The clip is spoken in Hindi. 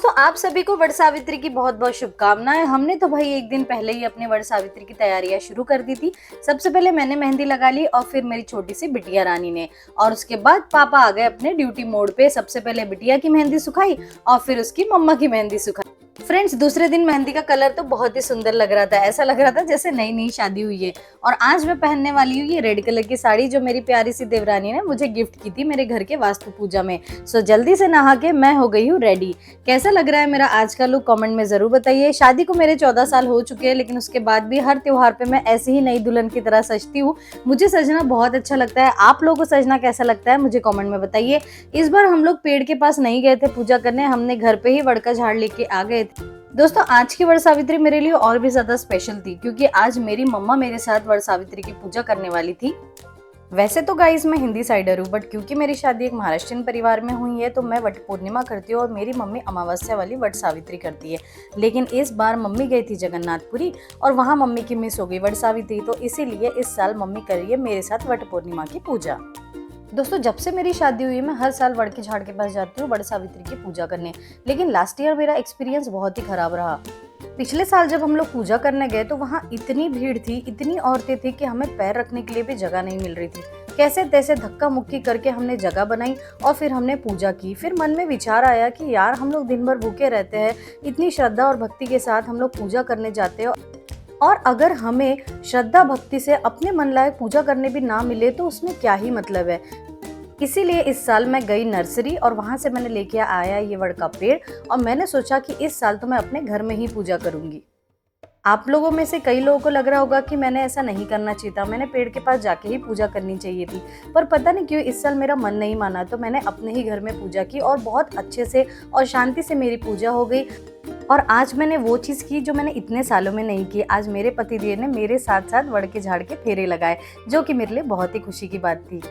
दोस्तों आप सभी को वट सावित्री की बहुत बहुत शुभकामनाएं। हमने तो भाई एक दिन पहले ही अपने वट सावित्री की तैयारियां शुरू कर दी थी। सबसे पहले मैंने मेहंदी लगा ली और फिर मेरी छोटी सी बिटिया रानी ने, और उसके बाद पापा आ गए अपने ड्यूटी मोड पे। सबसे पहले बिटिया की मेहंदी सुखाई और फिर उसकी मम्मा की मेहंदी सुखाई। फ्रेंड्स, दूसरे दिन मेहंदी का कलर तो बहुत ही सुंदर लग रहा था, ऐसा लग रहा था जैसे नई नई शादी हुई है। और आज मैं पहनने वाली हूँ ये रेड कलर की साड़ी जो मेरी प्यारी सी देवरानी ने मुझे गिफ्ट की थी मेरे घर के वास्तु पूजा में। सो जल्दी से नहा के मैं हो गई हूँ रेडी। कैसा लग रहा है मेरा आज का लुक कमेंट में जरूर बताइए। शादी को मेरे 14 साल हो चुके हैं, लेकिन उसके बाद भी हर त्योहार पे मैं ऐसी ही नई दुल्हन की तरह सजती हूँ। मुझे सजना बहुत अच्छा लगता है। आप लोगों को सजना कैसा लगता है मुझे कमेंट में बताइए। इस बार हम लोग पेड़ के पास नहीं गए थे पूजा करने, हमने घर पे ही वड़ का झाड़ लेके आ गए थे। दोस्तों आज की वट सावित्री मेरे लिए और भी ज्यादा स्पेशल थी, क्योंकि आज मेरी मम्मा मेरे साथ वट सावित्री की पूजा करने वाली थी। वैसे तो गाइस मैं हिंदी साइडर हूँ, बट क्योंकि मेरी शादी एक महाराष्ट्रियन परिवार में हुई है तो मैं वट पूर्णिमा करती हूँ और मेरी मम्मी अमावस्या वाली वट सावित्री करती है। लेकिन इस बार मम्मी गई थी जगन्नाथपुरी और वहाँ मम्मी की मिस हो गई वट सावित्री, तो इसीलिए इस साल मम्मी कर रही है मेरे साथ वट पूर्णिमा की पूजा। दोस्तों जब से मेरी शादी हुई है मैं हर साल वड़ के झाड़ के पास जाती हूँ वट सावित्री की पूजा करने, लेकिन लास्ट ईयर मेरा एक्सपीरियंस बहुत ही खराब रहा। पिछले साल जब हम लोग पूजा करने गए तो वहाँ इतनी भीड़ थी, इतनी औरतें थी कि हमें पैर रखने के लिए भी जगह नहीं मिल रही थी। कैसे तैसे धक्का मुक्की करके हमने जगह बनाई और फिर हमने पूजा की। फिर मन में विचार आया कि यार हम लोग दिन भर भूखे रहते हैं, इतनी श्रद्धा और भक्ति के साथ हम लोग पूजा करने जाते हैं, और अगर हमें श्रद्धा भक्ति से अपने मन लायक पूजा करने भी ना मिले तो उसमें क्या ही मतलब है। इसीलिए इस साल मैं गई नर्सरी और वहां से मैंने लेके आया ये वड़ का पेड़, और मैंने सोचा कि इस साल तो मैं अपने घर में ही पूजा करूंगी। आप लोगों में से कई लोगों को लग रहा होगा कि मैंने ऐसा नहीं करना चाहिए था, मैंने पेड़ के पास जाके ही पूजा करनी चाहिए थी, पर पता नहीं क्यों इस साल मेरा मन नहीं माना, तो मैंने अपने ही घर में पूजा की और बहुत अच्छे से और शांति से मेरी पूजा हो गई। और आज मैंने वो चीज़ की जो मैंने इतने सालों में नहीं की। आज मेरे पतिदेव ने मेरे साथ साथ वड़ के झाड़ के फेरे लगाए, जो कि मेरे लिए बहुत ही खुशी की बात थी।